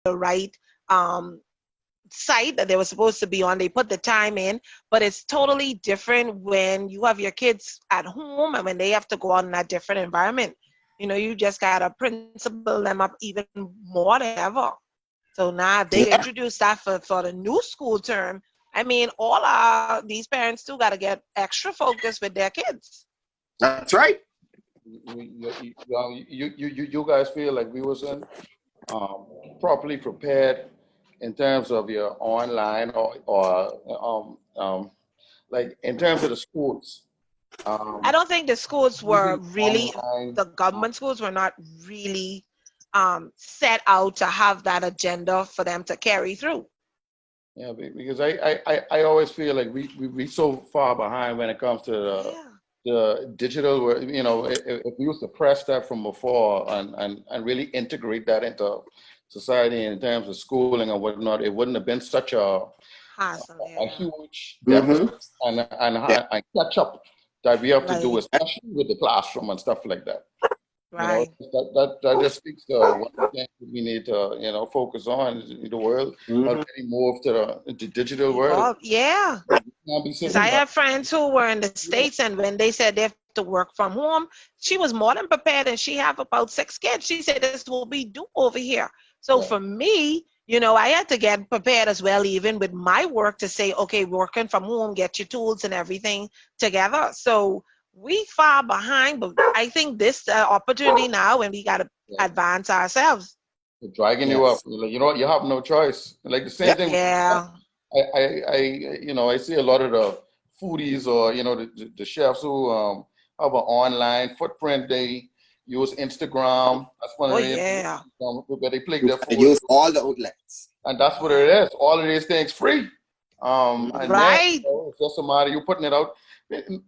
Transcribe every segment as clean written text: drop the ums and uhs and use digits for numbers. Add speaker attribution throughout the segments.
Speaker 1: the right site that they were supposed to be on. They put the time in, but it's totally different when you have your kids at home and when they have to go out in a different environment. You just gotta principle them up even more than ever. So now if they
Speaker 2: Yeah,
Speaker 1: introduce that for the new school term, I mean, these parents too got to get extra focus with their kids.
Speaker 2: that's right.
Speaker 3: You guys feel like we wasn't properly prepared in terms of your online or like in terms of the schools.
Speaker 1: I
Speaker 3: Um,
Speaker 1: don't think the schools were
Speaker 3: Using
Speaker 1: really,
Speaker 3: online.
Speaker 1: the government schools were not really set out to have that agenda for them to carry through.
Speaker 3: Yeah, because I always feel like we so far behind when it comes to
Speaker 1: Yeah.
Speaker 3: the digital. If we used to press that from before and really integrate that into society in terms of schooling and whatnot, it wouldn't have been such
Speaker 1: Hassle,
Speaker 3: a
Speaker 1: yeah.
Speaker 3: huge deficit
Speaker 2: Mm-hmm. Yeah.
Speaker 3: and catch up that we have to do,
Speaker 1: Right,
Speaker 3: especially with the classroom and stuff like that.
Speaker 1: right.
Speaker 3: That just speaks to one of the things that we need to, focus on is the world
Speaker 2: Mm-hmm.
Speaker 3: already moved to the digital world.
Speaker 1: Evolve, yeah.
Speaker 3: We can't be
Speaker 1: Because
Speaker 3: sitting
Speaker 1: I
Speaker 3: back.
Speaker 1: have friends who were in the States, and when they said they have to work from home, she was more than prepared, and she have about 6 kids. She said, this is what we do over here. So
Speaker 3: Yeah.
Speaker 1: for me, I had to get prepared as well, even with my work, to say, okay, working from home, get your tools and everything together. So we far behind, but I think this opportunity now, and we got to
Speaker 3: Yeah.
Speaker 1: advance ourselves.
Speaker 3: They're dragging you up.
Speaker 2: Yes.
Speaker 3: Like, you know what? You have no choice. Like the same
Speaker 2: Yeah.
Speaker 3: thing.
Speaker 1: Yeah.
Speaker 3: I see a lot of the foodies or the chefs who have an online footprint. They use Instagram. That's one
Speaker 1: Oh,
Speaker 3: of the
Speaker 1: yeah.
Speaker 3: where they play
Speaker 2: You
Speaker 3: their
Speaker 2: gotta
Speaker 3: food,
Speaker 2: use all the outlets.
Speaker 3: and that's what
Speaker 1: Yeah.
Speaker 3: it is. All of these things free. And then
Speaker 1: Right.
Speaker 3: it's just a matter you putting it out.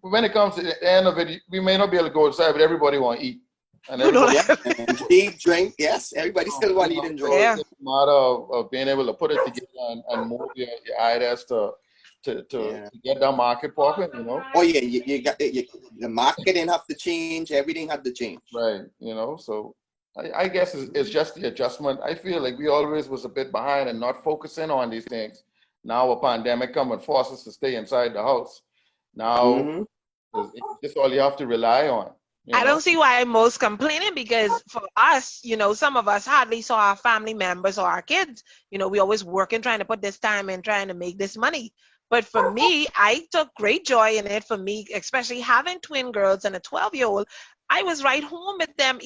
Speaker 3: When it comes to the end of it, we may not be able to go outside, but everybody want to eat, and
Speaker 1: You know
Speaker 3: everybody.
Speaker 2: Yeah.
Speaker 1: that.
Speaker 2: And eat, drink. Yes. Everybody still want to eat and drink.
Speaker 3: So it's
Speaker 1: Yeah.
Speaker 3: just a matter of being able to put it together and move your ideas
Speaker 2: Yeah.
Speaker 3: to get that market popping.
Speaker 2: Oh yeah. You got the marketing have to change. Everything have to change.
Speaker 3: Right. So I guess it's just the adjustment. I feel like we always was a bit behind and not focusing on these things. Now a pandemic come and force us to stay inside the house. Now
Speaker 2: Mm-hmm.
Speaker 3: it's just all you have to rely on, you
Speaker 1: I
Speaker 3: know.
Speaker 1: don't see why most complaining, because for us, some of us hardly saw our family members or our kids. We always working, trying to put this time in, trying to make this money. But for me, I took great joy in it. For me, especially having twin girls and a 12-year-old, I was right home with them.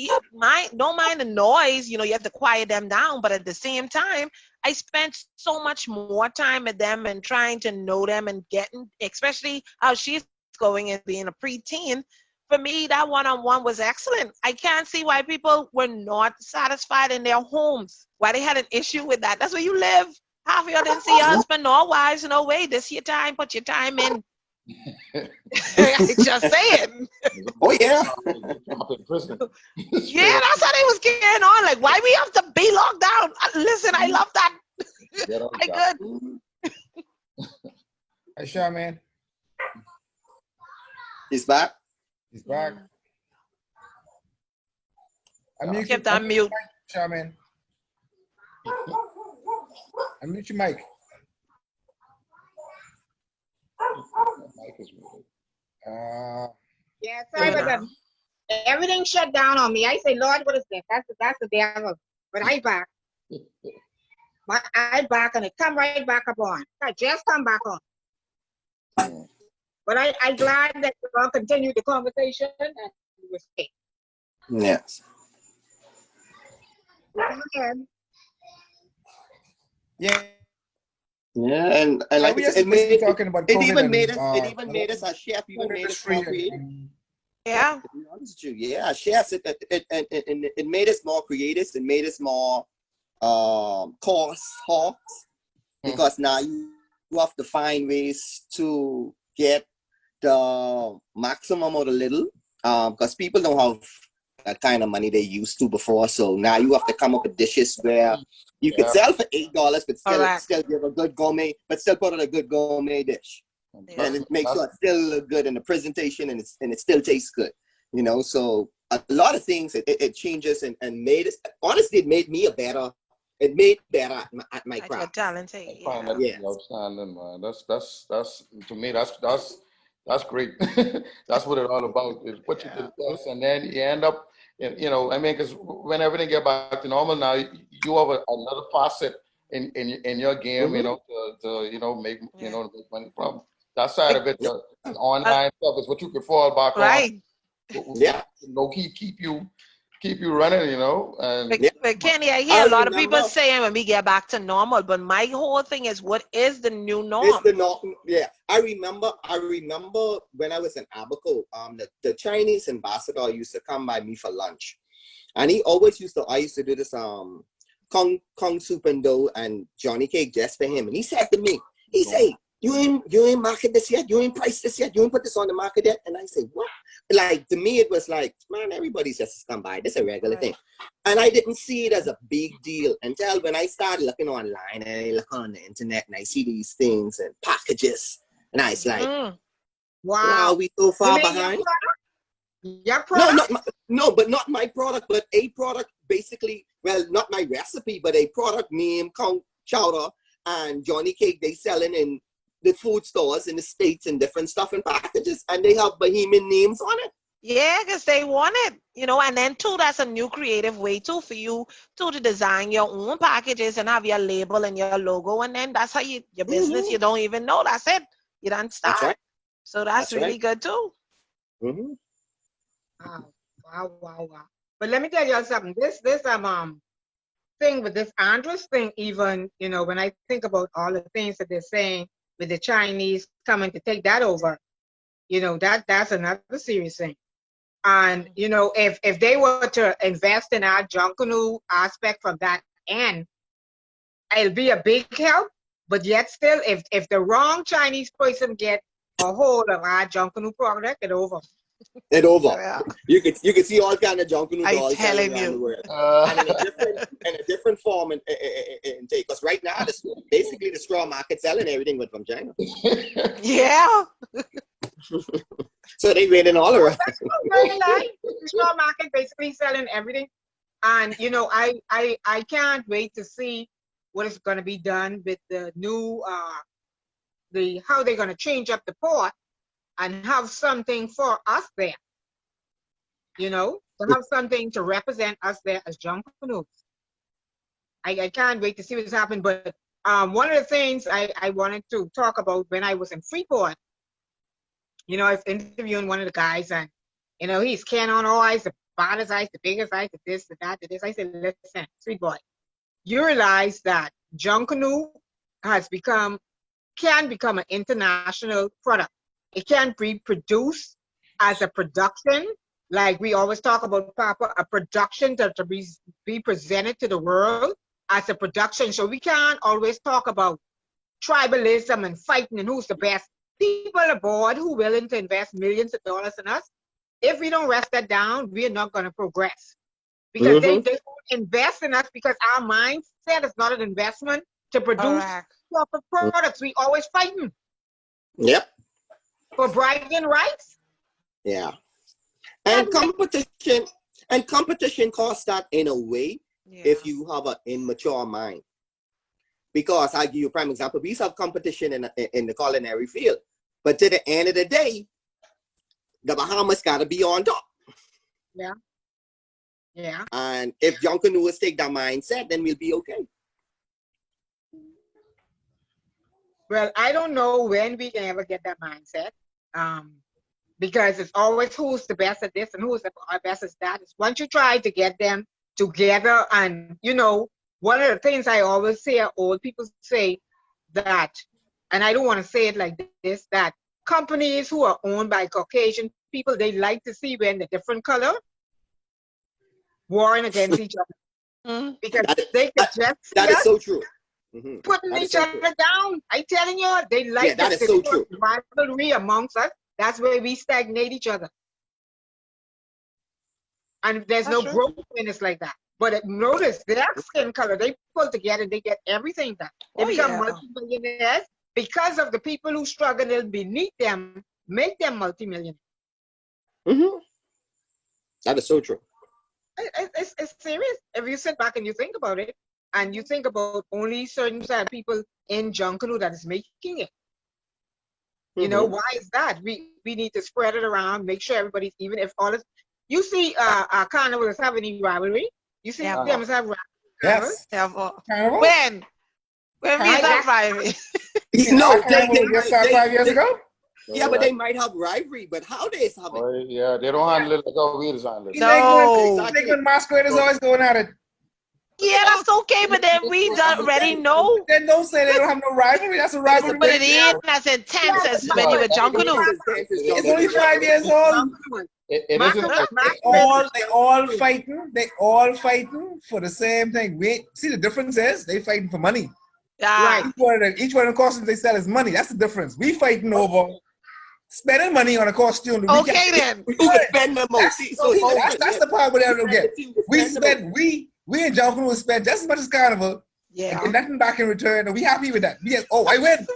Speaker 1: Don't mind the noise. You have to quiet them down. But at the same time, I spent so much more time with them and trying to know them and getting, especially how she's going and being a preteen. For me, that one-on-one was excellent. I can't see why people were not satisfied in their homes, why they had an issue with that. That's where you live. Half of y'all didn't see your husband nor wives. No way. This your time. Put your time in. I just saying.
Speaker 2: Oh yeah.
Speaker 3: In prison.
Speaker 1: Yeah, that's how they was getting on. Like, why we have to be locked down? Listen, I love that.
Speaker 3: Get on
Speaker 1: I
Speaker 3: top.
Speaker 1: good.
Speaker 4: Hey, Charmaine,
Speaker 2: He's back.
Speaker 4: he's back. Unmute
Speaker 1: Kept
Speaker 4: your
Speaker 1: on mute.
Speaker 4: mic, Charmaine. Unmute your mic.
Speaker 3: Mike is muted.
Speaker 5: Yeah, sorry about that. Everything shut down on me. I say, Lord, what is this? That's the devil. But I back. I back and it come right back up on. I just come back on. But I glad that we all continued the conversation and we were safe.
Speaker 2: Yes.
Speaker 5: Again,
Speaker 4: Yeah,
Speaker 2: Yeah, and like
Speaker 4: we
Speaker 2: I said,
Speaker 4: just basically talking about
Speaker 2: it
Speaker 4: COVID
Speaker 2: even
Speaker 4: and
Speaker 2: made us. It even made us a chef. Even made us more creative.
Speaker 1: Yeah.
Speaker 2: To be honest with you, yeah, chefs. It made us more creative. It made us more cost hawks, because now you have to find ways to get the maximum out of little. Because people don't have that kind of money they used to before. So now you have to come up with dishes where you could sell for $8, but still give a good gourmet, but still put on a good gourmet dish.
Speaker 1: Yeah.
Speaker 2: And it makes sure it still look good in the presentation, and it still tastes good. So a lot of things it changes and made us, honestly, it made me a better it made better at my
Speaker 1: That's your
Speaker 2: craft.
Speaker 1: talented.
Speaker 3: I find
Speaker 1: Yeah.
Speaker 3: that to
Speaker 2: Yes.
Speaker 3: be outstanding, man. That's to me, that's great. That's what it's all about. Is what you
Speaker 1: Yeah.
Speaker 3: discuss, and then you end up, you know, I mean, because when everything get back to normal now, you have another facet in your game, you
Speaker 2: Mm-hmm.
Speaker 3: know, to you know make you
Speaker 1: Yeah.
Speaker 3: know make money from. That side of it,
Speaker 2: Yeah.
Speaker 3: the
Speaker 1: Uh,
Speaker 3: online stuff is what you can fall back on.
Speaker 1: right.
Speaker 2: Yeah.
Speaker 3: You know, keep you running, you know,
Speaker 1: But,
Speaker 3: and
Speaker 2: Yeah.
Speaker 1: but Kenny, I
Speaker 2: I
Speaker 1: hear a lot of people
Speaker 2: remember
Speaker 1: saying when we get back to normal, but my whole thing is what is the new
Speaker 2: it's
Speaker 1: norm?
Speaker 2: the norm. Yeah. I remember when I was in Abaco, the Chinese ambassador used to come by me for lunch. And he always I used to do this Kung Soup and Dough and Johnny Cake just for him. And he said to me, he said, you ain't market this yet, you ain't price this yet, you ain't put this on the market yet. And I said, what? Like to me it was like, man, everybody's just come by. This is a regular
Speaker 1: Right.
Speaker 2: thing. And I didn't see it as a big deal until when I started looking online and I look on the internet and I see these things and packages. And I was like,
Speaker 1: Mm.
Speaker 2: wow,
Speaker 5: Wow.
Speaker 2: we so
Speaker 5: You
Speaker 2: far
Speaker 5: mean your
Speaker 2: behind.
Speaker 5: product? Your
Speaker 2: No,
Speaker 5: product?
Speaker 2: but not my product, but a product basically, well, not my recipe, but a product named Count Chowder and Johnny Cake. They selling in the food stores in the States and different stuff in packages, and they have Bahamian names on it.
Speaker 1: Yeah, because they want it, you know, and then too, that's a new creative way too for you to design your own packages and have your label and your logo, and then that's how your business,
Speaker 2: Mm-hmm.
Speaker 1: you don't even know. That's it. You don't
Speaker 2: That's
Speaker 1: start.
Speaker 2: right.
Speaker 1: So that's
Speaker 2: That's right.
Speaker 1: really good too.
Speaker 2: Mm-hmm.
Speaker 5: Wow. Wow, wow, wow. But let me tell you something. This thing with this Andres thing, even, you know, when I think about all the things that they're saying with the Chinese coming to take that over, you know, that's another serious thing. And you know, if they were to invest in our Junkanoo aspect from that end, it'll be a big help. But yet still, if the wrong Chinese person get a hold of our Junkanoo product, it's over.
Speaker 2: It over.
Speaker 1: Yeah.
Speaker 2: You could see all kind of Junkanoo
Speaker 1: I
Speaker 2: dolls selling
Speaker 1: telling
Speaker 2: around the
Speaker 1: you.
Speaker 2: world, and in a different form and take. Because right now, basically the straw market selling everything with from China,
Speaker 1: Yeah.
Speaker 2: so they waiting all around.
Speaker 5: That's very nice. The straw market basically selling everything. And you know, I can't wait to see what is going to be done with the new the how they're going to change up the port and have something for us there. You know, to have something to represent us there as Junkanoo. I can't wait to see what's happening. But one of the things I wanted to talk about when I was in Freeport, you know, I was interviewing one of the guys, and you know, he's can on all eyes, the baddest eyes, the biggest eyes, the this, the that, the this. I said, listen, sweet boy, you realize that Junkanoo has can become an international product. It can be produced as a production, like we always talk about, Papa, a production to be presented to the world as a production. So we can't always talk about tribalism and fighting and who's the best. People are bored who willing to invest millions of dollars in us. If we don't rest that down, we're not going to progress. Because they
Speaker 2: Mm-hmm.
Speaker 5: won't invest in us because our mindset is not an investment to produce
Speaker 1: Correct.
Speaker 5: proper products. We always fighting
Speaker 2: Yep.
Speaker 5: for bragging rights.
Speaker 2: Yeah.
Speaker 5: That
Speaker 2: And competition costs that in a way
Speaker 1: Yeah.
Speaker 2: if you have an immature mind. Because I give you a prime example. We used to have competition in the culinary field, but to the end of the day, the Bahamas got to be on top.
Speaker 5: Yeah. Yeah.
Speaker 2: And if Junkanoo take that mindset, then we'll be okay.
Speaker 5: Well, I don't know when we can ever get that mindset. Because it's always who's the best at this and who's the best at that. It's once you try to get them together, and you know, one of the things I always say, old people say that, and I don't want to say it like this, that companies who are owned by Caucasian people, they like to see when the different color warring against each other
Speaker 1: Mm.
Speaker 5: because
Speaker 2: That is,
Speaker 5: they could just see
Speaker 2: that is
Speaker 5: us
Speaker 2: so true. Mm-hmm.
Speaker 5: putting
Speaker 2: That is
Speaker 5: each
Speaker 2: so
Speaker 5: other
Speaker 2: true.
Speaker 5: down. I telling you, they
Speaker 2: Yeah,
Speaker 5: like
Speaker 2: that is so true.
Speaker 5: rivalry amongst us. That's where we stagnate each other. And there's
Speaker 1: That's
Speaker 5: no
Speaker 1: true.
Speaker 5: growth when it's like that. But notice their skin color, they pull together, they get everything done. They
Speaker 1: Oh
Speaker 5: become
Speaker 1: yeah.
Speaker 5: multimillionaires because of the people who struggle beneath them, make them multimillionaires.
Speaker 2: Mm-hmm. That is so true.
Speaker 5: It's serious if you sit back and you think about it. and you think about only certain set of people in Junkanoo that is making it. You know, why is that? We need to spread it around, make sure everybody's even. If all is, you see, Carnival is having any rivalry. You see
Speaker 1: Yeah.
Speaker 5: them as have rivalry.
Speaker 4: Yes.
Speaker 1: Yeah,
Speaker 4: Carnival?
Speaker 1: when we
Speaker 5: I-
Speaker 1: that rivalry.
Speaker 2: No,
Speaker 4: Our Carnival just started 5 years ago.
Speaker 2: Yeah, but they might have rivalry. But how they have it?
Speaker 3: Oh, yeah, they don't handle it like how we handle it.
Speaker 4: It's
Speaker 1: No.
Speaker 4: like when masqueraders always going at it.
Speaker 1: Yeah, that's okay, but then we already know.
Speaker 4: Then don't say they don't have no rivalry. That's a rivalry.
Speaker 1: But it ain't as intense as when you were Junkanoo.
Speaker 4: It's only 5 years old.
Speaker 3: It isn't.
Speaker 4: They all fighting. They all fighting for the same thing. See, the difference is they fighting for money.
Speaker 1: Yeah.
Speaker 4: Each one of the costumes they sell is money. That's the difference. We fighting over spending money on a costume.
Speaker 1: Okay then.
Speaker 2: Who can spend the most?
Speaker 4: That's the part where they don't get. We in Junkanoo spend just as much as Carnival.
Speaker 1: Yeah.
Speaker 4: And get nothing back in return. And we happy with that. I win.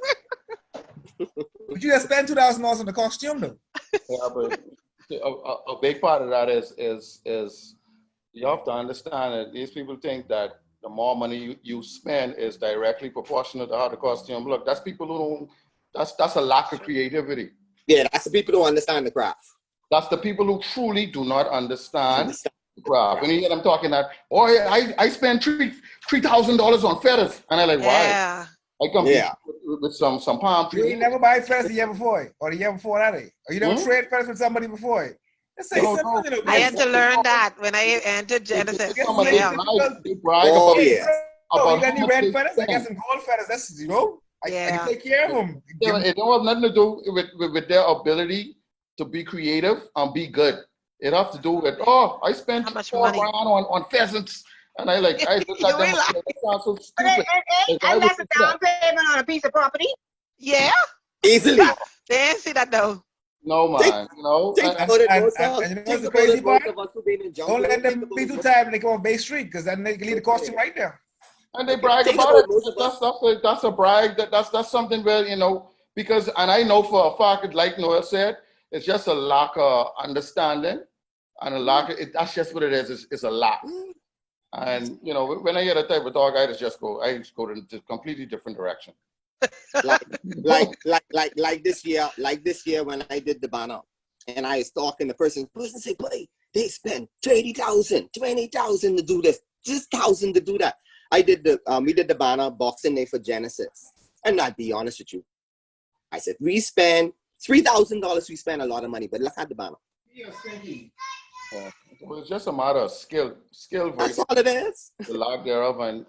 Speaker 4: But you just spend $2,000 on the costume though.
Speaker 3: Yeah, but a big part of that is you have to understand that these people think that the more money you spend is directly proportional to how the costume look. That's people who don't. That's a lack of creativity.
Speaker 2: Yeah, that's the people who understand the craft.
Speaker 3: That's the people who truly do not understand the craft. When you hear them talking that, oh yeah, I spent $3,000 on feathers, and I'm like,
Speaker 1: Yeah.
Speaker 3: why? I come with some palm
Speaker 4: You
Speaker 3: trees.
Speaker 4: ain't never buy feathers the year before or the year before that. Or you never trade feathers with somebody before. Let's say something.
Speaker 1: I had to learn that when I entered Genesis.
Speaker 3: Somebody
Speaker 1: Yeah.
Speaker 3: they brag
Speaker 2: Oh,
Speaker 3: about
Speaker 2: yeah.
Speaker 4: Oh, you got
Speaker 3: how
Speaker 4: any
Speaker 3: much
Speaker 4: red
Speaker 3: they
Speaker 4: feathers? I got
Speaker 3: spend.
Speaker 4: some gold feathers. That's, I can take care of them.
Speaker 3: It don't have nothing to do with their ability to be creative and be good. It has to do with, I spent
Speaker 1: How much
Speaker 3: $4
Speaker 1: money?
Speaker 3: grand on pheasants. And I look at them, that sounds so
Speaker 5: But
Speaker 3: stupid.
Speaker 5: and that's a down payment on a piece of property.
Speaker 1: Yeah.
Speaker 2: Easily.
Speaker 1: They ain't see that though.
Speaker 3: No, man.
Speaker 2: Think
Speaker 3: And-
Speaker 2: about it,
Speaker 4: and-
Speaker 2: most
Speaker 4: and
Speaker 2: of
Speaker 4: you know
Speaker 2: think
Speaker 4: what's the
Speaker 2: about
Speaker 4: crazy
Speaker 2: it, most
Speaker 4: part?
Speaker 2: of us who been in
Speaker 4: Don't
Speaker 2: jungle.
Speaker 4: let them be too tired when they go on Bay Street because then they can leave the costume right there.
Speaker 3: And they brag
Speaker 2: Think
Speaker 3: about
Speaker 2: about
Speaker 3: it.
Speaker 2: most of us.
Speaker 3: That's a brag. That's something where, because, and I know for a fact, like Noel said, it's just a lack of understanding and a lack of, that's just what it is. It's a lack. And, when I hear that type of talk, I just go in a completely different direction.
Speaker 2: like this year when I did the banner and I was talking, the person said, boy, they spent 30,000, 20,000 to do this, just 1,000 to do that. We did the banner Boxing Day for Genesis. And I'd be honest with you. I said, we spend $3,000, we spend a lot of money, but look at the banner.
Speaker 3: Well, it's just a matter of skill
Speaker 2: That's
Speaker 3: versus
Speaker 2: all it is.
Speaker 3: the lack thereof, and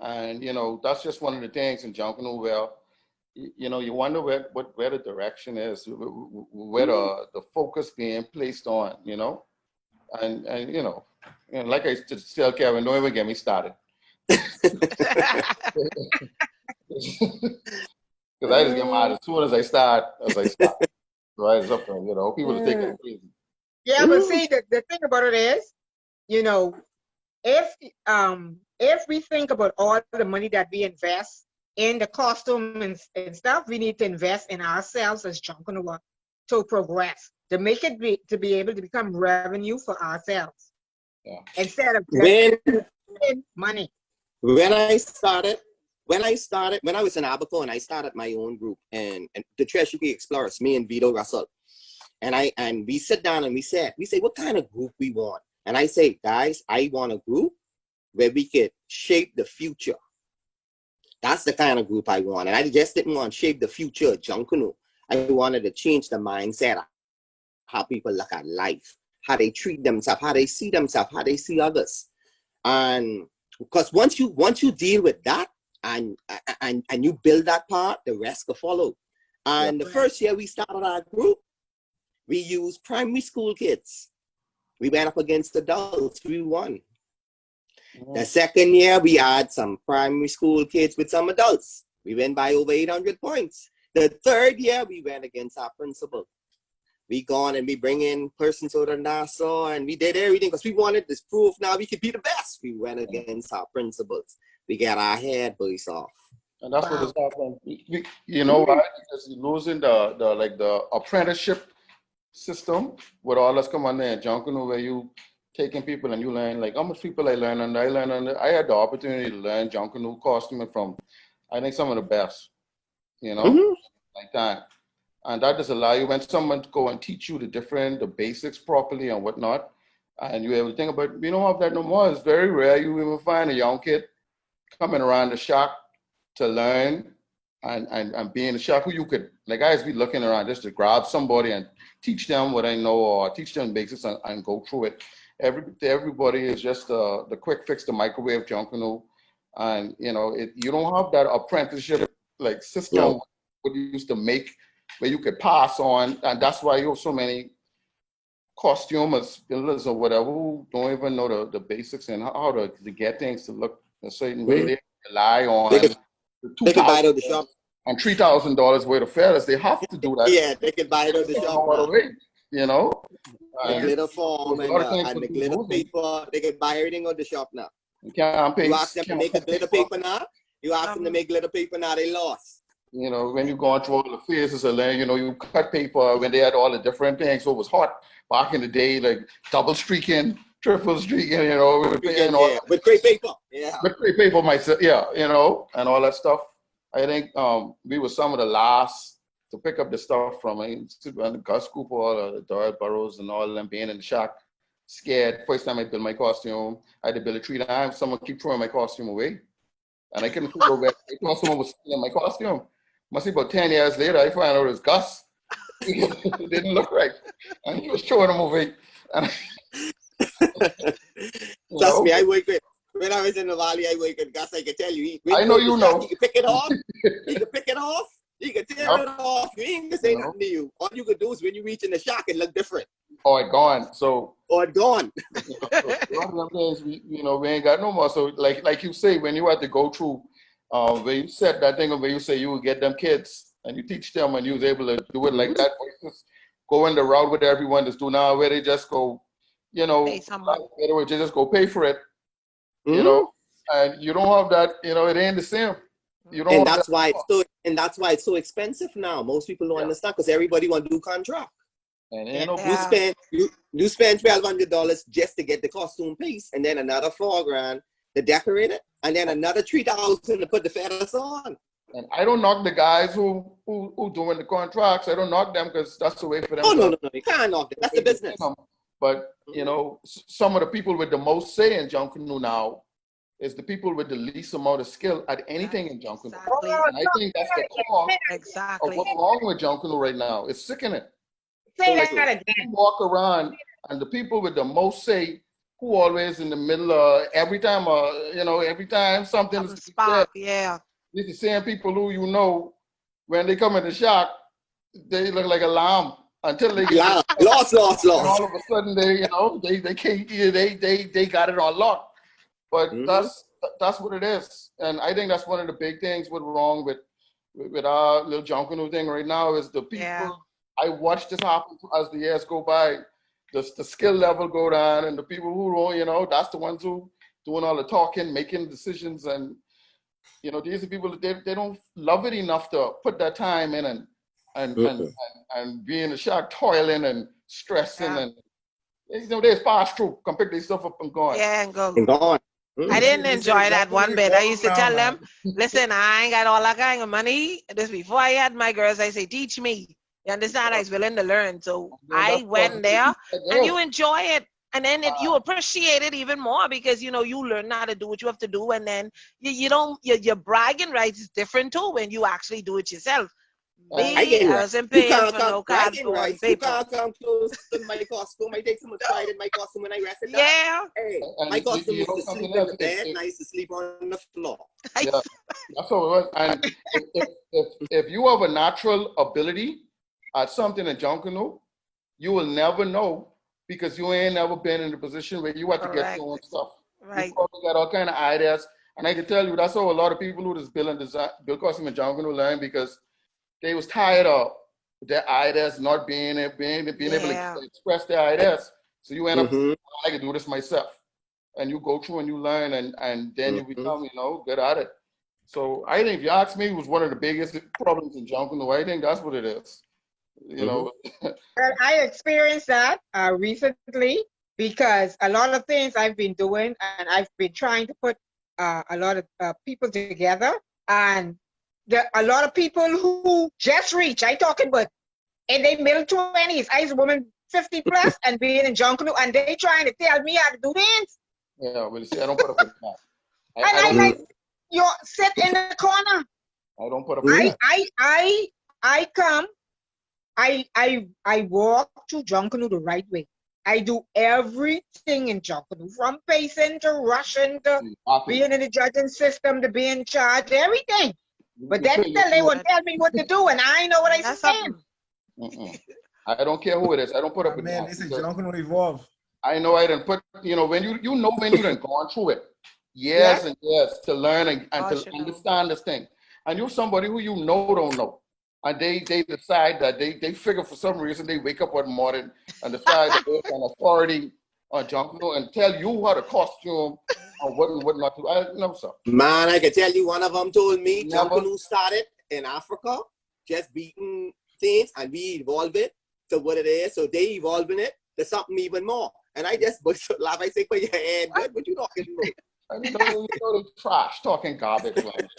Speaker 3: that's just one of the things in Junkanoo where you wonder where the direction is, where the focus being placed on, and like I tell Kevin, don't even get me started, because I just get mad as soon as I start. Right, it's up to people to take it crazy.
Speaker 5: Yeah, but see, the thing about it is, if we think about all the money that we invest in the costume and stuff, we need to invest in ourselves as Junkanoo to progress, to make it to be able to become revenue for ourselves.
Speaker 3: Yeah.
Speaker 5: Instead of
Speaker 2: When
Speaker 5: money.
Speaker 2: when I was in Abaco and I started my own group and the Treasure Explorers, me and Vito Russell, and we sit down and we say, what kind of group we want? And I say, guys, I want a group where we could shape the future. That's the kind of group I want. And I just didn't want to shape the future of Junkanoo. I wanted to change the mindset of how people look at life, how they treat themselves, how they see themselves, how they see others. And because once you deal with that and you build that part, the rest will follow. And the first year we started our group, we used primary school kids. We went up against adults. We won. The second year, we had some primary school kids with some adults. We went by over 800 points. The third year, we went against our principal. We gone and we bring in persons out of Nassau and we did everything because we wanted this proof now we could be the best. We went against our principals. We got our head voice off.
Speaker 3: And that's what is happening. You know why? Because you're losing the apprenticeship system with all us come on there in Junkanoo where you taking people and you learn, like how much people I learned, and I had the opportunity to learn Junkanoo costuming from, I think, some of the best, you know,
Speaker 2: Mm-hmm.
Speaker 3: like that. And that just allow you, when someone go and teach you the basics properly and whatnot, and you're able to think about, we don't have that no more. It's very rare you even find a young kid coming around the shop to learn and be in the shop who you could, like I used to be looking around just to grab somebody and teach them what I know or teach them basics and go through it. Everybody is just the quick fix, the microwave Junkanoo. And you know, you don't have that apprenticeship like system what you used to make where you could pass on, and that's why you have so many costumers, builders or whatever who don't even know the basics and how to get things to look a certain way. They rely on
Speaker 2: They could buy it
Speaker 3: $2,000
Speaker 2: at the shop.
Speaker 3: and $3,000 worth of feathers. They have to do that.
Speaker 2: Yeah, they could buy it at the shop.
Speaker 3: No other way, you know.
Speaker 2: The
Speaker 3: And
Speaker 2: glitter form
Speaker 3: a lot of things
Speaker 2: and the
Speaker 3: would be
Speaker 2: glitter
Speaker 3: losing.
Speaker 2: paper, they could buy everything at the shop now.
Speaker 3: Can't pay,
Speaker 2: You ask them to
Speaker 3: can't
Speaker 2: make a
Speaker 3: pay
Speaker 2: glitter paper now. You ask them to make glitter paper now, they lost.
Speaker 3: You know, when you go through all the phases of learning, you know, you cut paper when they had all the different things. So it was hot back in the day, like double streaking, triple streaking, you know,
Speaker 2: With crepe paper. Yeah.
Speaker 3: with crepe paper myself, yeah, you know, and all that stuff. I think we were some of the last to pick up the stuff from Gus Cooper, the Doyle Burrows, and all of them being in the shack, scared. First time I built my costume, I had to build it 3 times. Someone keep throwing my costume away, and I couldn't figure out where someone was stealing my costume. Must be about 10 years later, I find out it was Gus. It didn't look right, and he was throwing them away. And
Speaker 2: Trust me, I work with. When I was in the valley, I worked with Gus. I can tell you.
Speaker 3: I know you know.
Speaker 2: He can pick it off. He can pick it off. He can tear it off. You ain't gonna say nothing to you. All you could do is when you reach in the shack, it look different.
Speaker 3: Oh, it gone. So.
Speaker 2: Or it gone.
Speaker 3: You know, so a lot of them things we ain't got no more. So like you say, when you had to go through, where you said that thing where you say you would get them kids and you teach them and you was able to do it like that, versus going the route with everyone that's doing now, where they just go, you know, they just go pay for it, you know, and you don't have that, you know, it ain't the same. You don't.
Speaker 2: And that's why it's so expensive now. Most people don't understand because everybody want to do contract.
Speaker 3: And ain't no
Speaker 2: you spend $1,200 just to get the costume piece, and then another $4,000 to decorate it, and then another $3,000 to put the feathers on.
Speaker 3: And I don't knock the guys who doing the contracts. I don't knock them because that's the way for them.
Speaker 2: Oh no, you can't knock them. That's the business.
Speaker 3: But you know, some of the people with the most say in Junkanoo now is the people with the least amount of skill at anything in Junkanoo.
Speaker 1: Exactly.
Speaker 3: And I think that's the core of what's wrong with Junkanoo right now. It's sickening.
Speaker 5: Say that again.
Speaker 3: Walk around, and the people with the most say, who always in the middle of every time something
Speaker 1: spark, yeah.
Speaker 3: These the same people who you know when they come in the shop, they look like a lamb until they get
Speaker 2: lost.
Speaker 3: And all of a sudden they can't they got it on lock. But that's what it is, and I think that's one of the big things what's wrong with our little Junkanoo thing right now is the people. Yeah. I watched this happen as the years go by. The skill level go down, and the people who don't, you know, that's the ones who doing all the talking, making decisions, and you know, these are people that they don't love it enough to put that time in and be in the shack toiling and stressing and you know they pass through, come pick their stuff up and gone.
Speaker 1: Yeah, and go.
Speaker 2: And gone.
Speaker 1: I didn't enjoy that one bit. I used to tell them, listen, I ain't got all that kind of money. This before I had my girls, I say, teach me. You understand? I was willing to learn. So I went there and you enjoy it. And then you appreciate it even more because, you know, you learn how to do what you have to do. And then your bragging rights is different too when you actually do it yourself. I wasn't paying for no cardboard paper.
Speaker 2: You can't come close to my costume. I take so much pride in my costume when I rest it down.
Speaker 1: Yeah.
Speaker 2: Hey, my costume used to sleep in the bed and I used to sleep on the floor.
Speaker 3: Yeah, that's what it was. And if you have a natural ability at something in Junkanoo, you will never know because you ain't never been in a position where you have to get your own stuff.
Speaker 1: Right.
Speaker 3: You probably got all kind of ideas. And I can tell you, that's how a lot of people who just build costume in Junkanoo learn because they was tired of their ideas not being able to express their ideas. So you end up, I can do this myself. And you go through and you learn and then you become, you know, good at it. So I think if you ask me, it was one of the biggest problems in Junkanoo. I think that's what it is. You know.
Speaker 5: Well, I experienced that recently because a lot of things I've been doing, and I've been trying to put a lot of people together, and a lot of people who just reach, I talking about in their middle 20s. I was a woman 50 plus and being in Junkanoo, and they trying to tell me how to do things.
Speaker 3: Yeah, well, see, I don't put up with that.
Speaker 5: And
Speaker 3: I
Speaker 5: I
Speaker 3: don't,
Speaker 5: like, you sit in the corner.
Speaker 3: I don't put up with that.
Speaker 5: I come, I walk to Junkanoo the right way. I do everything in Junkanoo, from pacing to rushing to being in the judging system to being in charge, everything. But then still they won't tell me what to do, and I know what I'm saying.
Speaker 3: I don't care who it is. I don't put up with
Speaker 4: Man,
Speaker 3: that.
Speaker 4: this is Junkanoo evolve.
Speaker 3: I know I didn't put, when you know when you done gone through it, years and years to learn and to understand this thing. And you're somebody who you know don't know. And they decide that they figure for some reason they wake up one morning and decide that there's an authority on Junkanoo and tell you how to costume or what and what not to. I know so.
Speaker 2: Man, I can tell you, one of them told me Junkanoo started in Africa, just beating things, and we evolve it to what it is. So they evolving it to something even more. And I just laugh. I say, "Put your head, what you talking about?"
Speaker 3: I know they trash talking garbage. Like,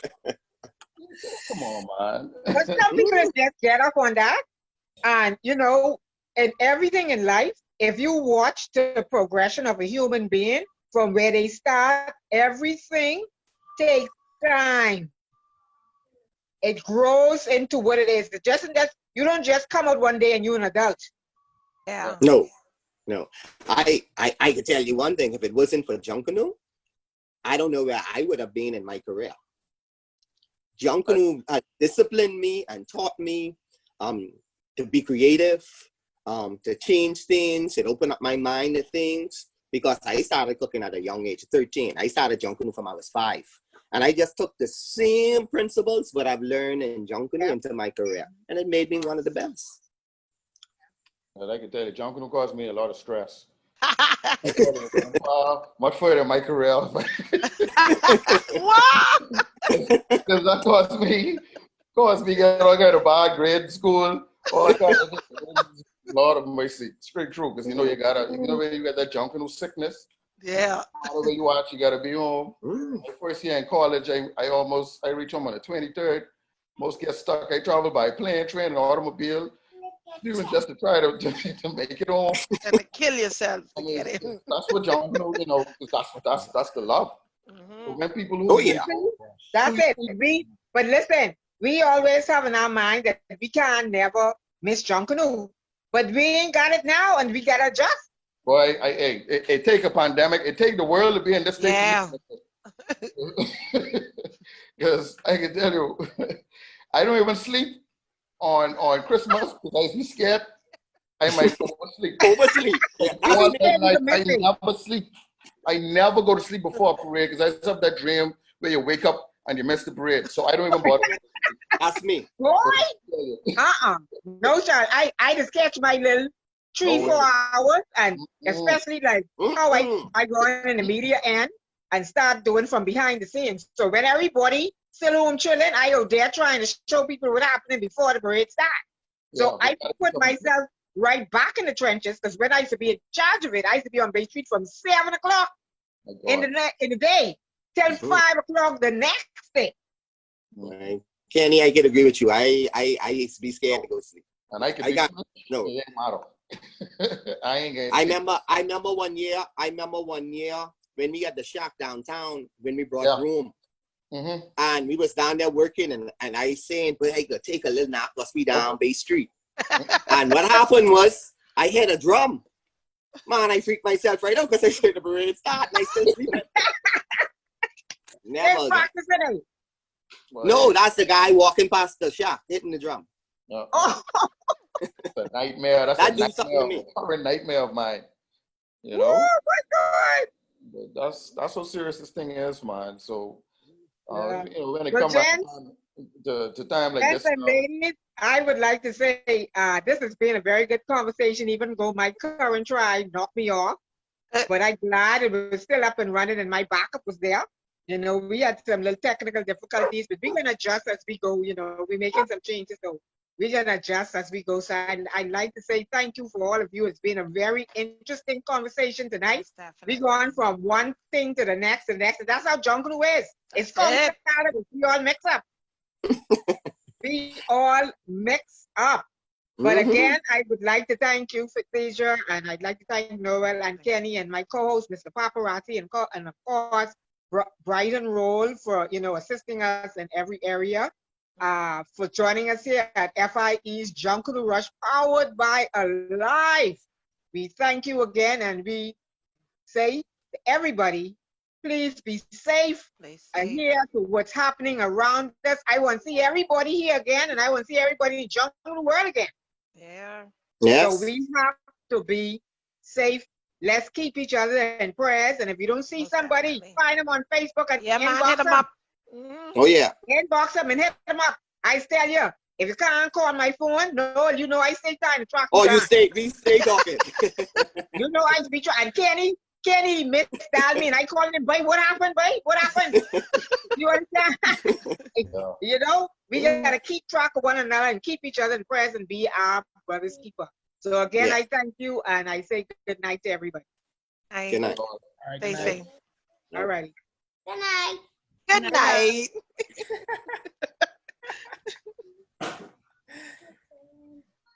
Speaker 3: come on, man.
Speaker 5: But some people just get up on that. And, in everything in life, if you watch the progression of a human being from where they start, everything takes time. It grows into what it is. You don't just come out one day and you're an adult.
Speaker 1: Yeah.
Speaker 2: No. I can tell you one thing. If it wasn't for Junkanoo, I don't know where I would have been in my career. Junkanoo disciplined me and taught me to be creative, to change things. It opened up my mind to things, because I started cooking at a young age, 13. I started Junkanoo from I was 5. And I just took the same principles what I've learned in Junkanoo into my career. And it made me one of the best.
Speaker 3: Well, I can tell you, Junkanoo caused me a lot of stress. Much further in my career.
Speaker 1: What?
Speaker 3: Because that caused me getting all kind of bad grade in school. All kind of Lord of mercy, straight true. Because you got that Junkanoo sickness.
Speaker 1: Yeah.
Speaker 3: All the way you watch, you gotta be home. My first year in college, I reached home on the 23rd. Most get stuck. I travel by plane, train, and automobile. Even just to try to make it home.
Speaker 1: And to kill yourself to
Speaker 3: I mean,
Speaker 1: get it.
Speaker 3: that's what Junkanoo, that's the love.
Speaker 1: Mm-hmm.
Speaker 3: So when people who
Speaker 5: That's it. But listen, we always have in our mind that we can never miss Junkanoo. But we ain't got it now, and we gotta adjust.
Speaker 3: Boy, it take a pandemic. It take the world to be in this state.
Speaker 1: Yeah.
Speaker 3: Because I can tell you, I don't even sleep on Christmas because I be scared. I might go oversleep. I never sleep. I never go to sleep before a parade because I just have that dream where you wake up and you miss the parade. So I don't even bother.
Speaker 2: That's me.
Speaker 5: Boy, no, child. I just catch my little 3-4 hours, and especially like how I go in the media end and start doing from behind the scenes. So when everybody still home chilling, I go there trying to show people what happening before the parade starts. So I put myself right back in the trenches, because when I used to be in charge of it, I used to be on Bay Street from 7 o'clock in the day till 5 o'clock the next day.
Speaker 2: Right. Kenny, I can agree with you. I used to be scared to go to sleep.
Speaker 3: And I
Speaker 2: remember one year when we had the shack downtown, when we brought room. And we was down there working, and I saying, but I could take a little nap because we down Bay Street. And what happened was I hit a drum. Man, I freaked myself right out because I said the parade start and I still sleeping. Never again. No, that's the guy walking past the shack hitting the drum.
Speaker 3: It's a nightmare. That's a current nightmare of mine. You know?
Speaker 5: Oh my
Speaker 3: God. That's how serious this thing is, man. So when it
Speaker 5: comes
Speaker 3: to time like this.
Speaker 5: Ladies, I would like to say this has been a very good conversation, even though my current tribe knocked me off. But I'm glad it was still up and running and my backup was there. We had some little technical difficulties, but we're going to adjust as we go. We're making some changes. So we can adjust as we go. So I'd like to say thank you for all of you. It's been a very interesting conversation tonight.
Speaker 1: Yes,
Speaker 5: We
Speaker 1: definitely.
Speaker 5: go on from one thing to the next and next. And that's how Junkanoo is. It's
Speaker 1: That's it.
Speaker 5: compatible. We all mix up. We all mix up. But
Speaker 2: Mhm.
Speaker 5: again, I would like to thank you, Fictasia, and I'd like to thank Noel and Kenny and my co-host, Mr. Paparazzi, and of course, Brighton Roll for, assisting us in every area, for joining us here at FIE's Junkanoo Rush, powered by Alive. We thank you again, and we say to everybody, please be safe,
Speaker 1: Play safe.
Speaker 5: adhere to what's happening around us. I want to see everybody here again, and I want to see everybody in the Junkanoo world again.
Speaker 1: Yeah.
Speaker 5: So
Speaker 2: Yes.
Speaker 5: we have to be safe. Let's keep each other in prayers. And if you don't see
Speaker 1: Most
Speaker 5: somebody,
Speaker 1: definitely.
Speaker 5: find them on Facebook and
Speaker 1: Yeah, man, hit
Speaker 5: inbox
Speaker 1: them
Speaker 5: them.
Speaker 1: up. Mhm.
Speaker 2: Oh yeah.
Speaker 5: Inbox them and hit them up. I tell you, if you can't call my phone, no, I stay trying to track you
Speaker 2: Oh,
Speaker 5: down.
Speaker 2: we stay talking.
Speaker 5: I be trying. Kenny misdialed me, and I called him, boy, what happened, boy? What happened? You understand?
Speaker 3: Yeah.
Speaker 5: We gotta keep track of one another and keep each other in prayers and be our brother's keeper. So again,
Speaker 2: Yeah.
Speaker 5: I thank you and I say good night to everybody.
Speaker 2: Good night.
Speaker 4: All right,
Speaker 1: Stay
Speaker 4: good night.
Speaker 1: safe.
Speaker 5: All righty.
Speaker 1: Good night.